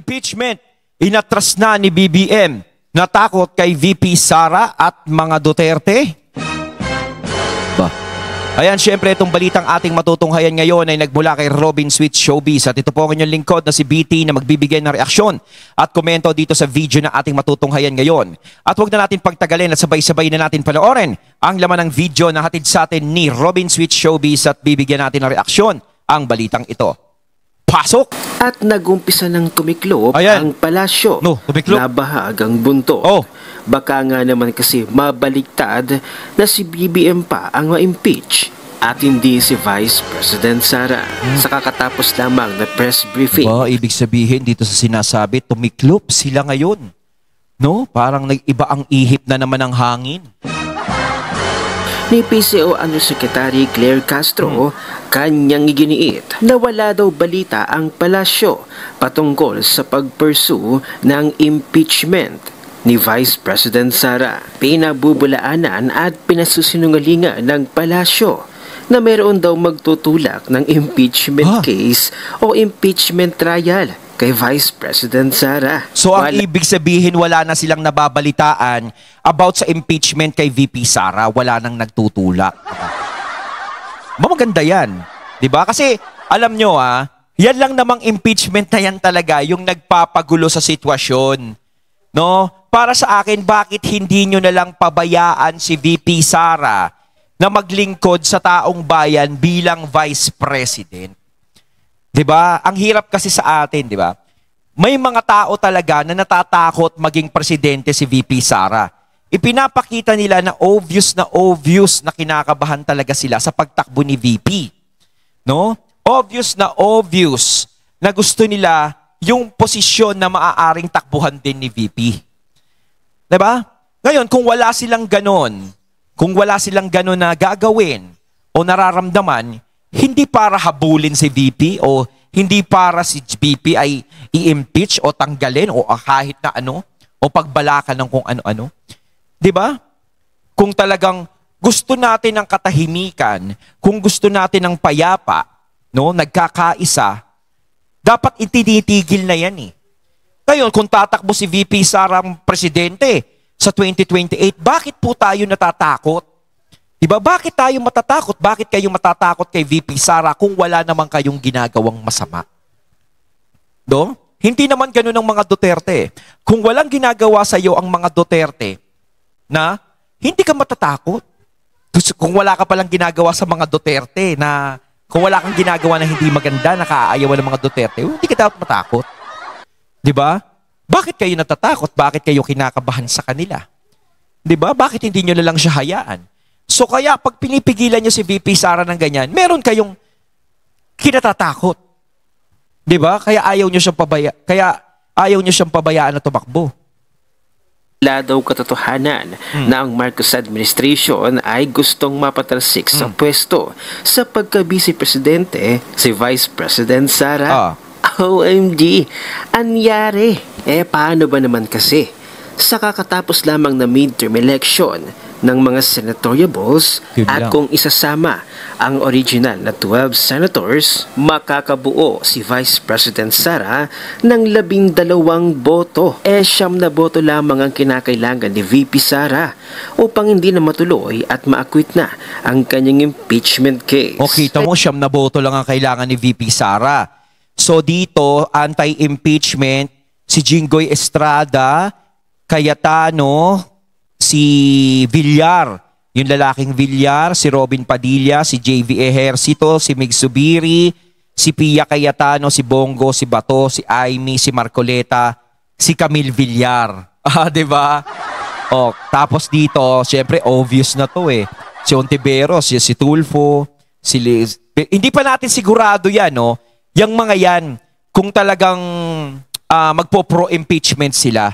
impeachment, inatras na ni BBM. Natakot kay VP Sara at mga Duterte? Ba? Ayan, syempre itong balitang ating matutunghayan ngayon ay nagmula kay Robin Sweet Showbiz. At ito po ang inyong lingkod na si BT na magbibigay ng reaksyon at komento dito sa video na ating matutunghayan ngayon. At huwag na natin pagtagalin at sabay-sabay na natin panoorin ang laman ng video na hatid sa atin ni Robin Sweet Showbiz at bibigyan natin ng reaksyon ang balitang ito. Pasok! At nagumpisa ng tumiklop ang palasyo na bahagang buntot. Baka nga naman kasi mabaliktad na si BBM pa ang ma-impeach at hindi si Vice President Sara sa kakatapos lamang na press briefing. Ibig sabihin dito sa sinasabi, tumiklop sila ngayon. No? Parang nag-iba ang ihip na naman ng hangin. Ni PCO Undersecretary Claire Castro, kanyang iginiit na wala daw balita ang palasyo patungkol sa pag-pursue ng impeachment ni Vice President Sara. Pinabubulaanan at pinasusinungalingan ng palasyo na mayroon daw magtutulak ng impeachment case o impeachment trial kay Vice President Sara. So ang ibig sabihin wala na silang nababalitaan about sa impeachment kay VP Sara, wala nang nagtutulak. Maganda yan. 'Di ba? Kasi alam nyo yan lang namang impeachment na yan talaga yung nagpapagulo sa sitwasyon. No? Para sa akin, bakit hindi nyo na lang pabayaan si VP Sara na maglingkod sa taong bayan bilang Vice President? 'Di ba? Ang hirap kasi sa atin, 'di ba? May mga tao talaga na natatakot maging presidente si VP Sara. Ipinapakita nila na obvious na kinakabahan talaga sila sa pagtakbo ni VP. No? Obvious na gusto nila yung posisyon na maaaring takbuhan din ni VP. 'Di ba? Ngayon, kung wala silang ganon na gagawin o nararamdaman, hindi para habulin si VP o hindi para si VP ay i-impeach o tanggalin o kahit na ano o pagbalakan ng kung ano-ano. 'Di ba? Kung talagang gusto natin ng katahimikan, kung gusto natin ng payapa, no, nagkakaisa, dapat itinitigil na 'yan eh. Ngayon, kung tatakbo si VP Sara ang presidente sa 2028, bakit po tayo natatakot? Diba? Bakit tayo matatakot? Bakit kayo matatakot kay VP Sara kung wala naman kayong ginagawang masama? Do? Hindi naman ganun ang mga Duterte. Kung walang ginagawa sa iyo ang mga Duterte, na hindi ka matatakot. Kung wala ka palang ginagawa sa mga Duterte, na kung wala kang ginagawa na hindi maganda, nakaayawan ng mga Duterte, hindi ka dapat matakot. Diba? Bakit kayo natatakot? Bakit kayo kinakabahan sa kanila? Diba? Bakit hindi nyo na lang siya hayaan? So kaya pag pinipigilan nyo si VP Sara ng ganyan, meron kayong kinatatakot. 'Di ba? Kaya ayaw nyo siyang pabayaan na tumakbo. Wala daw katotohanan na ang Marcos administration ay gustong mapatalsik sa pwesto sa pagka-vice presidente si Vice President Sara. OMG, anyari. Paano ba naman kasi? Sa kakatapos lamang na midterm election ng mga senatoriables at kung isasama ang original na 12 senators, makakabuo si Vice President Sara ng 12 boto. 9 na boto lamang ang kinakailangan ni VP Sara upang hindi na matuloy at ma-acquit na ang kanyang impeachment case. Kita mo, 9 na boto lang ang kailangan ni VP Sara. So dito, anti-impeachment, si Jinggoy Estrada, Cayetano, si Villar, yung lalaking Villar, si Robin Padilla, si JV Ejercito, si Mig Subiri, si Pia Cayetano, si Bongo, si Bato, si Aimee, si Marcoleta, si Camille Villar. Diba? Tapos dito, syempre obvious na to eh. Si Ontiveros, si Tulfo, si Liz. Hindi pa natin sigurado yan, no? Yang mga yan, kung talagang magpo-pro-impeachment sila,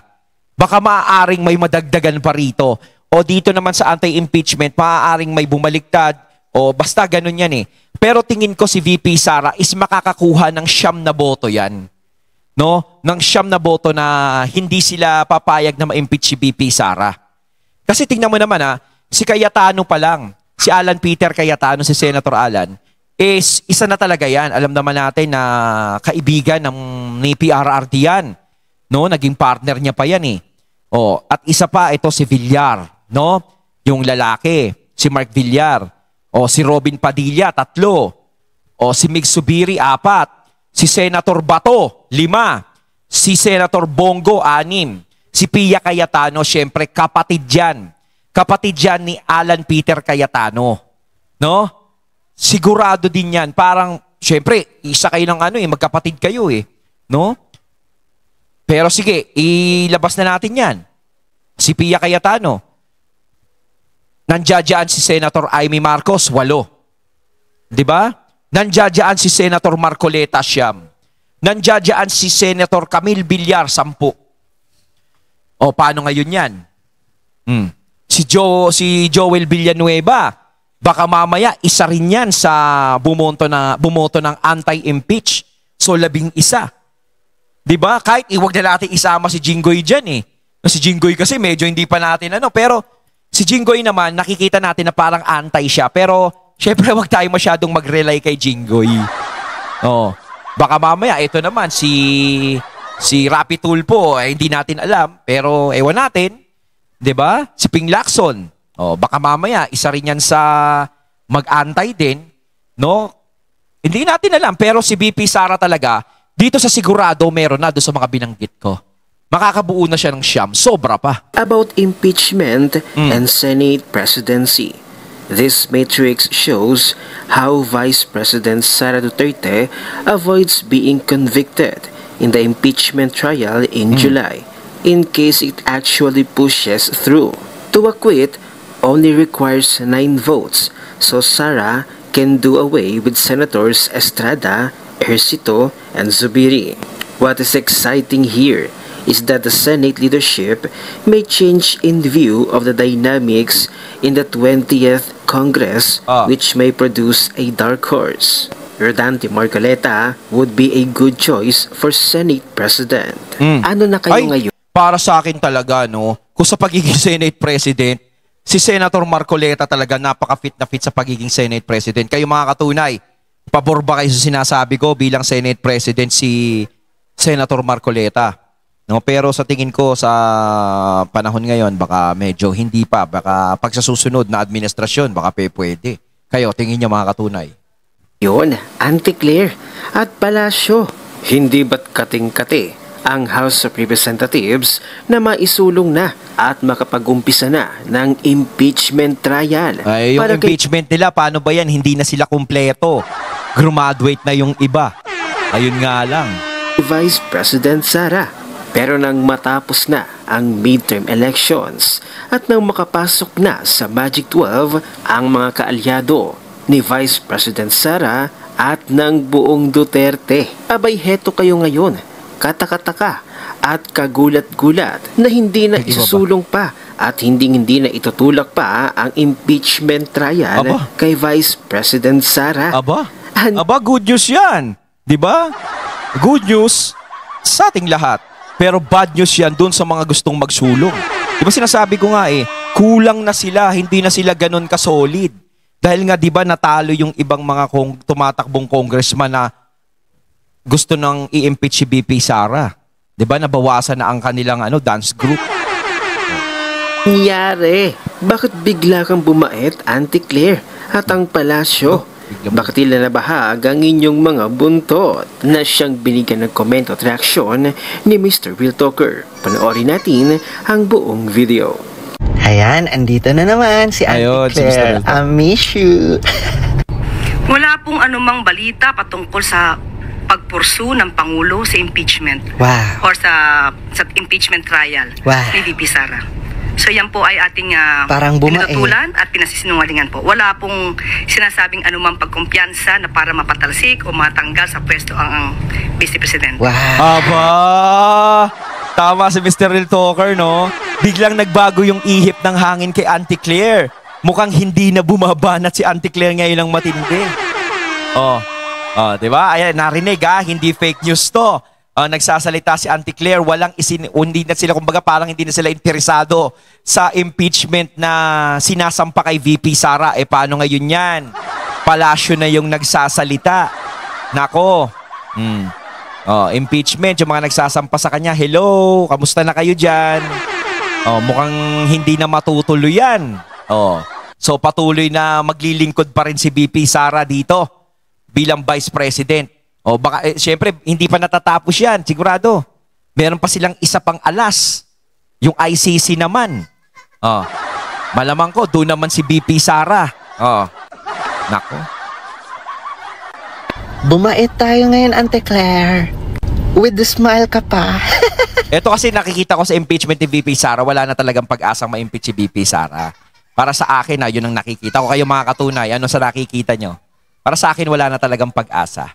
baka maaaring may madagdagan pa rito. O dito naman sa anti-impeachment, maaaring may bumaliktad. O basta ganun yan eh. Pero tingin ko si VP Sara is makakakuha ng 9 na boto yan. No? Ng 9 na boto na hindi sila papayag na ma-impeach si VP Sara. Kasi tingnan mo naman si Cayetano pa lang, si Alan Peter Cayetano, si Senator Alan, is isa na talaga yan. Alam naman natin na kaibigan ng ni PRRD yan. No, naging partner niya pa yan eh. Oh, at isa pa ito si Villar, no? Yung lalaki, si Mark Villar. O si Robin Padilla, 3. O si Mig Subiri, 4. Si Senator Bato, 5. Si Senator Bongo, 6. Si Pia Cayetano, syempre kapatid yan. Kapatid yan ni Alan Peter Cayetano. No? Sigurado din yan. Parang, syempre, isa kayo ng magkapatid kayo eh. No? Pero sige, ilabas na natin yan. Si Pia Cayetano. Nandiyan si Senator Amy Marcos, 8. Diba? Nandiyan si Senator Marcoleta, 9. Nandiyan si Senator Camille Villar, 10. O, paano ngayon yan? Si Joel Villanueva, baka mamaya isa rin yan sa bumoto ng anti-impeach. So, 11. Diba? Kahit iwag na natin isama si Jinggoy dyan eh. Si Jinggoy kasi medyo hindi pa natin pero si Jinggoy naman, nakikita natin na parang anti siya. Pero, syempre, wag tayo masyadong mag-rely kay Jinggoy. Oh, baka mamaya, ito naman, si Rapi Tulfo, hindi natin alam. Pero, ewan natin. 'Di ba? Si Ping Lacson. Oh, baka mamaya, isa rin yan sa mag-antay din. No? Hindi natin alam. Pero si BP Sara talaga, dito sa sigurado, meron na doon sa mga binanggit ko. Makakabuo na siya ng 9. Sobra pa. About impeachment and Senate presidency. This matrix shows how Vice President Sara Duterte avoids being convicted in the impeachment trial in July in case it actually pushes through. To acquit only requires 9 votes, so Sara can do away with Senators Estrada, Ejercito, and Zubiri. What is exciting here is that the Senate leadership may change in view of the dynamics in the 20th Congress, which may produce a dark horse. Rodante Marcoleta would be a good choice for Senate President. Ano na kayo ngayon? Para sa akin talaga, no, kung sa pagiging Senate President, si Senator Marcoleta talaga napaka-fit na fit sa pagiging Senate President. Kayo mga katunay, pabor ba kayo sa sinasabi ko bilang Senate President si Senator Marcoleta? No, pero sa tingin ko sa panahon ngayon baka medyo hindi pa, baka pag sa susunod na administrasyon baka pwede. Kayo tingin niyo mga katunay? Yun, Auntie Claire at Palacio. Hindi ba't kating-kati ang House of Representatives na maisulong na at makapag-umpisa na ng impeachment trial? Ay, yung impeachment nila, paano ba yan? Hindi na sila kumpleto. Graduate na yung iba. Ayun nga lang. Vice President Sara. Pero nang matapos na ang midterm elections at nang makapasok na sa Magic 12 ang mga kaalyado ni Vice President Sara at ng buong Duterte, abay heto kayo ngayon, katakataka at kagulat-gulat na hindi na isusulong pa at hindi na itutulak pa ang impeachment trial kay Vice President Sara. Aba, good news yan. Diba? Good news sa ating lahat. Pero bad news yan dun sa mga gustong magsulong. Diba sinasabi ko nga kulang na sila, hindi na sila ganun ka-solid. Dahil nga diba natalo yung ibang mga tumatakbong congressman na gusto nang i-impeach si BP Sara. Diba nabawasan na ang kanilang dance group. Nangyari? Bakit bigla kang bumait, Auntie Claire, at ang Palasyo? Bakit tila nabahag ang inyong mga buntot na siyang binigyan ng comment at reaksyon ni Mr. Real Talker? Panoorin natin ang buong video. Ayan, andito na naman si Auntie Claire. I miss you. Wala pong anumang balita patungkol sa pagpursu ng Pangulo sa impeachment. Wow. Or sa impeachment trial ni VP Sara. So yan po ay ating pinatutulan at pinasisinungalingan po. Wala pong sinasabing anumang pagkumpiyansa na para mapatalsik o matanggal sa pwesto ang Vice President. Wow. Aba! Tama si Mr. Real Talker, no? Biglang nagbago yung ihip ng hangin kay Auntie Claire. Mukhang hindi na bumabanat si Auntie Claire ngayon ng matindi. Diba? Ayan, narinig hindi fake news to. Nagsasalita si Auntie Claire, hindi na sila, kumbaga parang hindi na sila interesado sa impeachment na sinasampa kay VP Sara. Paano ngayon yan? Palasyo na yung nagsasalita. Nako. Impeachment, yung mga nagsasampa sa kanya, hello, kamusta na kayo dyan? Mukhang hindi na matutuloy yan. So patuloy na maglilingkod pa rin si VP Sara dito bilang Vice President. Baka, syempre, hindi pa natatapos yan, sigurado. Meron pa silang isa pang alas. Yung ICC naman. Malamang ko, doon naman si VP Sara. Nako. Bumait tayo ngayon, Ante Claire. With the smile ka pa. Ito kasi nakikita ko sa impeachment ni VP Sara, wala na talagang pag-asang ma-impeach si VP Sara. Para sa akin, yun ang nakikita ko. Kayo mga katunay, ano sa nakikita nyo? Para sa akin, wala na talagang pag-asa.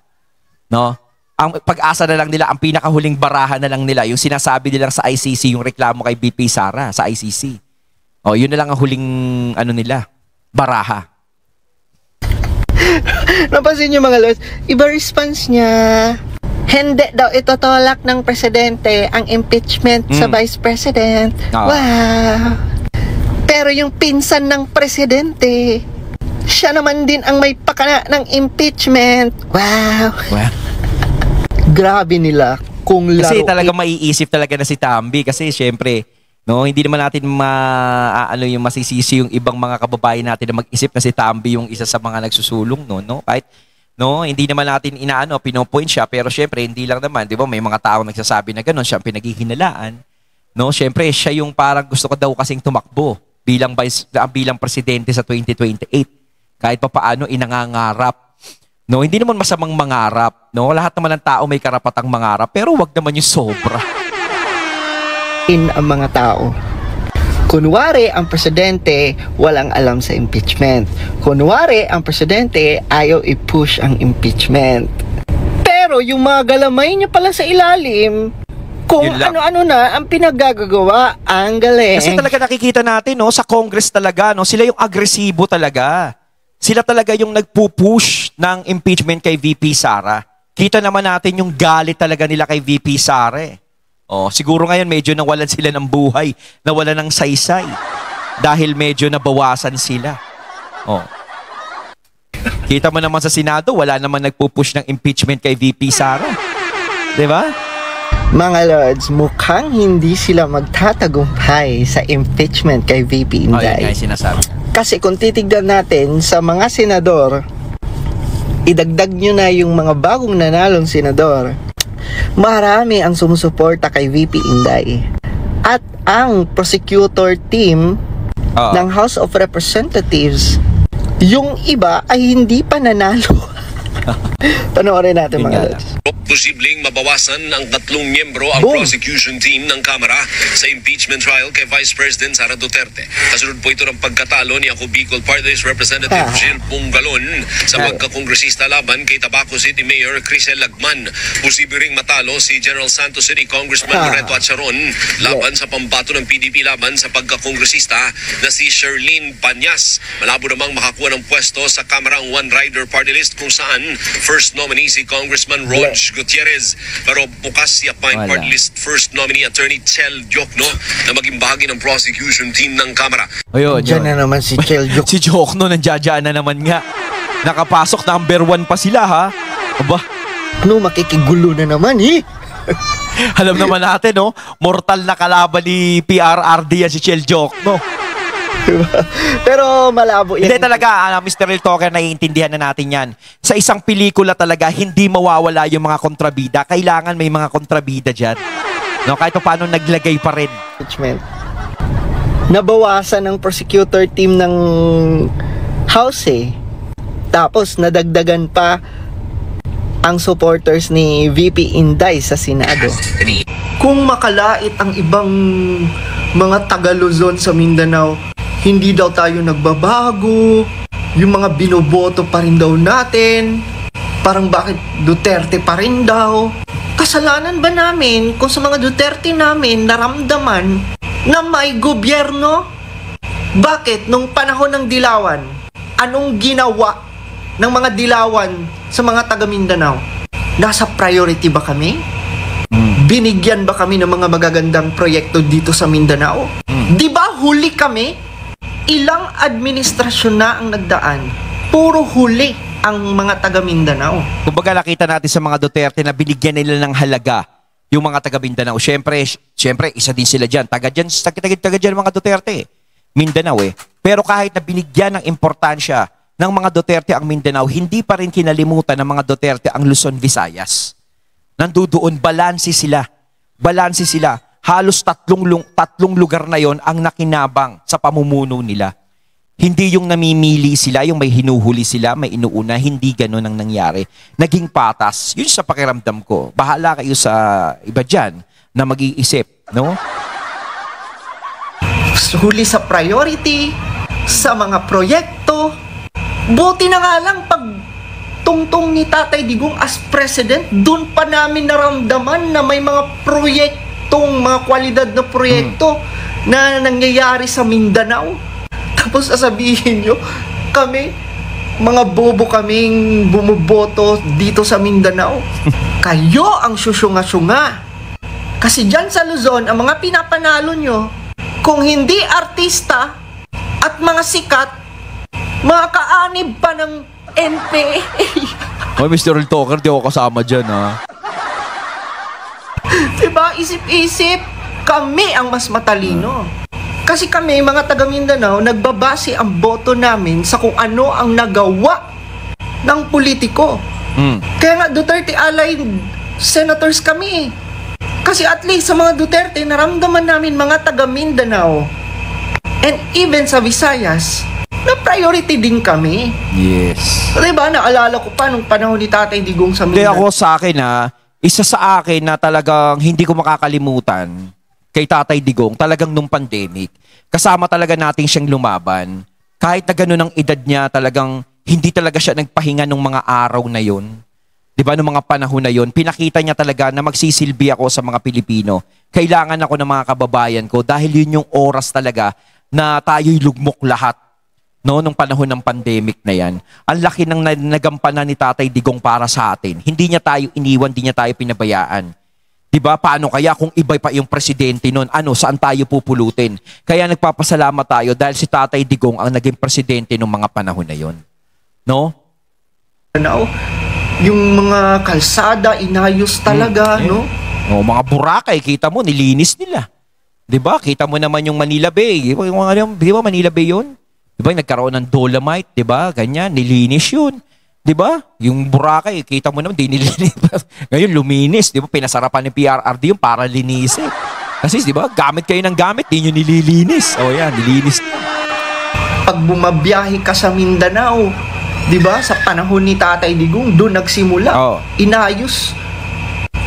No? Ang pag-asa na lang nila, ang pinakahuling barahan na lang nila, yung sinasabi nilang sa ICC, yung reklamo kay VP Sara sa ICC. Yun na lang ang huling, nila, baraha. Napansin niyo mga lords, iba response niya. Hindi daw itotolak ng presidente ang impeachment sa vice president. Wow. Pero yung pinsan ng presidente, siya naman din ang may pakana ng impeachment. Wow. Grabe nila kung laro. Kasi talaga maiisip talaga na si Tambi kasi syempre, no, hindi naman natin yung masisisi yung ibang mga kababayan natin na mag-isip na si Tambi yung isa sa mga nagsusulong no. Kahit hindi naman natin pinopoint siya, pero syempre hindi lang naman, 'di ba? May mga tao nagsasabi na gano'n, siya ang pinaghihinalaan. No, syempre siya yung parang gusto ko daw kasing tumakbo bilang presidente sa 2028. Kahit pa paano inangangarap. No, hindi naman masamang mangarap, no? Lahat naman ng tao may karapatang mangarap, pero wag naman yung sobra. Ang mga tao. Kunwari, ang presidente walang alam sa impeachment. Kunwari, ang presidente ayaw i-push ang impeachment. Pero yung mga galamay niya pala sa ilalim, kung ano-ano na ang pinaggagawa, ang galing. Kasi talaga nakikita natin, no, sa Congress talaga, no, sila yung agresibo talaga. Sila talaga yung nagpupush ng impeachment kay VP Sara. Kita naman natin yung galit talaga nila kay VP Sara. Siguro ngayon medyo nawalan sila ng buhay, nawalan ng saysay. Dahil medyo nabawasan sila. Kita mo naman sa Senado, wala naman nagpupush ng impeachment kay VP Sara. Diba? Mga lords, mukhang hindi sila magtatagumpay sa impeachment kay VP Inday. Kasi kung titignan natin sa mga senador, idagdag nyo na yung mga bagong nanalong senador. Marami ang sumusuporta kay VP Inday. At ang prosecutor team ng House of Representatives, yung iba ay hindi pa nanalo. Panoorin natin mga lods. Posibleng mabawasan ng 3 miyembro ang prosecution team ng Kamara sa impeachment trial kay Vice President Sara Duterte. Kasunod po ito ng pagkatalo ni ako Bicol Party's Representative Jill Pungalon sa magkakongresista laban kay Tabaco City Mayor Crisel Lagman. Posible ring matalo si General Santos City Congressman Loreto Atcharon laban sa pambato ng PDP laban sa pagkakongresista na si Sherlyn Panyas. Malabo namang makakuha ng pwesto sa Kamarang one-rider party list kung saan first nominee si Congressman Rog Gutierrez, pero bukas si appoint party list first nominee Attorney Chel Diokno na maging bahagi ng prosecution team ng Kamara. Diyan na naman si Chel Diokno. Si Diokno nandiyan na naman nga. Nakapasok number 1 pa sila, ha? Aba. Makikigulo na naman, Alam naman natin, no? Mortal na kalaban ni PRRD yan si Chel Diokno. Pero malabo yan. Hindi talaga, Mr. Real Talker, naiintindihan na natin yan. Sa isang pelikula talaga, hindi mawawala yung mga kontrabida. Kailangan may mga kontrabida dyan. No, kahit pa paano naglagay pa rin. Nabawasan ng prosecutor team ng House Tapos nadagdagan pa ang supporters ni VP Inday sa Senado. Kung makalait ang ibang mga taga-Luzon sa Mindanao, hindi daw tayo nagbabago, yung mga binoboto pa rin daw natin, parang bakit Duterte pa rin daw. Kasalanan ba namin kung sa mga Duterte namin naramdaman na may gobyerno? Bakit nung panahon ng Dilawan, anong ginawa ng mga Dilawan sa mga taga Mindanao? Nasa priority ba kami? Binigyan ba kami ng mga magagandang proyekto dito sa Mindanao? Di ba huli kami? Ilang administrasyon na ang nagdaan? Puro huli. ang mga taga Mindanao. Kumbaga nakita natin sa mga Duterte na binigyan nila ng halaga yung mga taga Mindanao. Siyempre, isa din sila dyan. Taga dyan mga Duterte. Mindanao eh. Pero kahit na binigyan ng importansya ng mga Duterte ang Mindanao, hindi pa rin kinalimutan ng mga Duterte ang Luzon, Visayas. Nandoon, balanse sila. Balanse sila. Halos tatlong lugar na yon ang nakinabang sa pamumuno nila. Hindi yung namimili sila, yung may hinuhuli sila, may inuuna, hindi ganun ang nangyari. Naging patas. Yun sa pakiramdam ko. Bahala kayo sa iba dyan na mag-iisip, no? Huli sa priority, sa mga proyekto. Buti na nga lang pag tungtong ni Tatay Digong as president, dun pa namin naramdaman na may mga proyektong, mga kwalidad na proyekto na nangyayari sa Mindanao. Tapos sasabihin nyo, kami, mga bobo kaming bumuboto dito sa Mindanao. Kayo ang susyunga-syunga. Kasi dyan sa Luzon, ang mga pinapanalo nyo, kung hindi artista at mga sikat, mga kaanib pa ng NPA. Ay, Mr. Real Talker, di ako kasama dyan, ha? Diba? Isip-isip, kami ang mas matalino. Kasi kami, mga taga Mindanao, nagbabase ang boto namin sa kung ano ang nagawa ng politiko. Kaya nga, Duterte allied senators kami. Kasi at least sa mga Duterte, naramdaman namin mga taga Mindanao and even sa Visayas, na priority din kami. Yes. Diba? Naalala ko pa nung panahon ni Tatay Digong sa Mindanao. Kaya ako sa akin, isa sa akin na talagang hindi ko makakalimutan kay Tatay Digong, talagang nung pandemic, kasama talaga natin siyang lumaban. Kahit na gano'n ang edad niya, talagang hindi talaga siya nagpahinga nung mga araw na yon. Diba, nung mga panahon na yon, pinakita niya talaga na magsisilbi ako sa mga Pilipino. Kailangan ako ng mga kababayan ko dahil yun yung oras talaga na tayo'y lugmok lahat. No, nung panahon ng pandemic na yan. Ang laki ng nagampanan ni Tatay Digong para sa atin. Hindi niya tayo iniwan, hindi niya tayo pinabayaan. Diba? Paano kaya kung iba pa yung presidente nun? Saan tayo pupulutin? Kaya nagpapasalamat tayo dahil si Tatay Digong ang naging presidente nung mga panahon na yon. No? Yung mga kalsada, inayos talaga, no? Mga Boracay, kita mo, nilinis nila. Diba? Kita mo naman yung Manila Bay. Diba Manila Bay yun? Diba? Nagkaroon ng Dolomite, diba? Ganyan, nilinis yun. Diba? Yung Boracay, kita mo naman, di nilinis. Ngayon, luminis. Diba? Pinasarapan ng PRRD yung para linisin. Kasi, diba? Gamit kayo ng gamit, di nyo nililinis. Yan, nilinis. Pag bumabiyahe ka sa Mindanao, diba? Sa panahon ni Tatay Digong, doon nagsimula. Inayos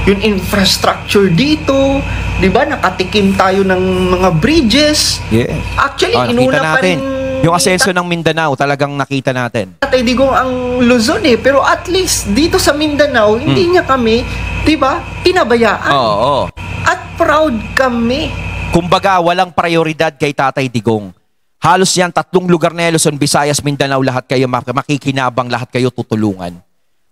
yung infrastructure dito. Diba? Nakatikim tayo ng mga bridges. Yes. Actually, inuna pa rin yung asenso ng Mindanao, talagang nakita natin. Tatay Digong ang Luzon pero at least dito sa Mindanao, hindi niya kami, di ba, pinabayaan. Oo. At proud kami. Kumbaga, walang prioridad kay Tatay Digong. Halos yan, 3 lugar na Luzon, Visayas, Mindanao, lahat kayo makikinabang, lahat kayo tutulungan.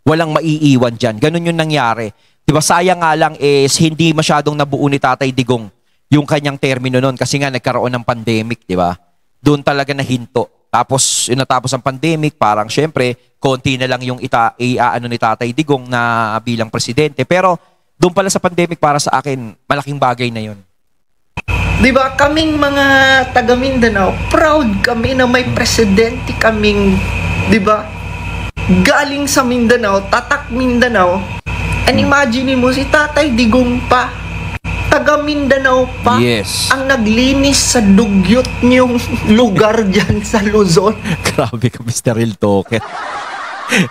Walang maiiwan dyan. Ganun yung nangyari. Di ba, sayang nga lang hindi masyadong nabuo ni Tatay Digong yung kanyang termino nun kasi nga nagkaroon ng pandemic, di ba? Doon talaga nahinto. Tapos, natapos ang pandemic, parang syempre, konti na lang yung iaano ni Tatay Digong na bilang presidente. Pero, doon pala sa pandemic, para sa akin, malaking bagay na yun. Diba, kaming mga taga Mindanao, proud kami na may presidente kaming, diba, galing sa Mindanao, tatak Mindanao. And imagine mo, si Tatay Digong pa, taga Mindanao pa, yes, ang naglinis sa dugyot niyong lugar dyan sa Luzon. Grabe ka, Mr. Real Talker.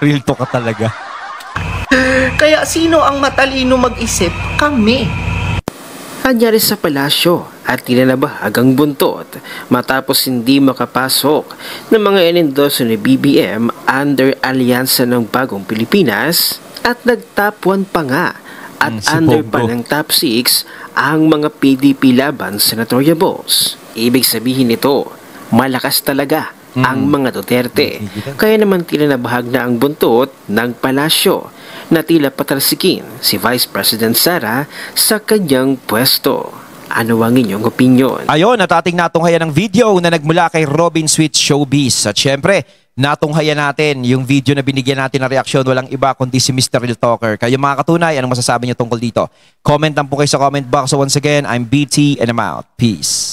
Real talk ka talaga. Kaya sino ang matalino mag-isip? Kami. Anyari sa palasyo at tinalabahag ang buntot matapos hindi makapasok ng mga inendorso ni BBM under alyansa ng Bagong Pilipinas at nag-top 1 pa nga at under pa ng top 6 ang mga PDP laban senatoriables. Ibig sabihin nito, malakas talaga ang mga Duterte. Kaya naman tila nabahag na ang buntot ng palasyo na tila patalsikin si Vice President Sara sa kanyang pwesto. Ano ang inyong opinyon? Ayun, natating natunghayan ng video na nagmula kay Robin Sweet Showbiz. At syempre, natunghayan natin yung video na binigyan natin ng reaksyon, walang iba kundi si Mr. Real Talker. Kayo mga katunay, anong masasabi niyo tungkol dito? Comment lang po kayo sa comment box. So once again, I'm BT and I'm out. Peace.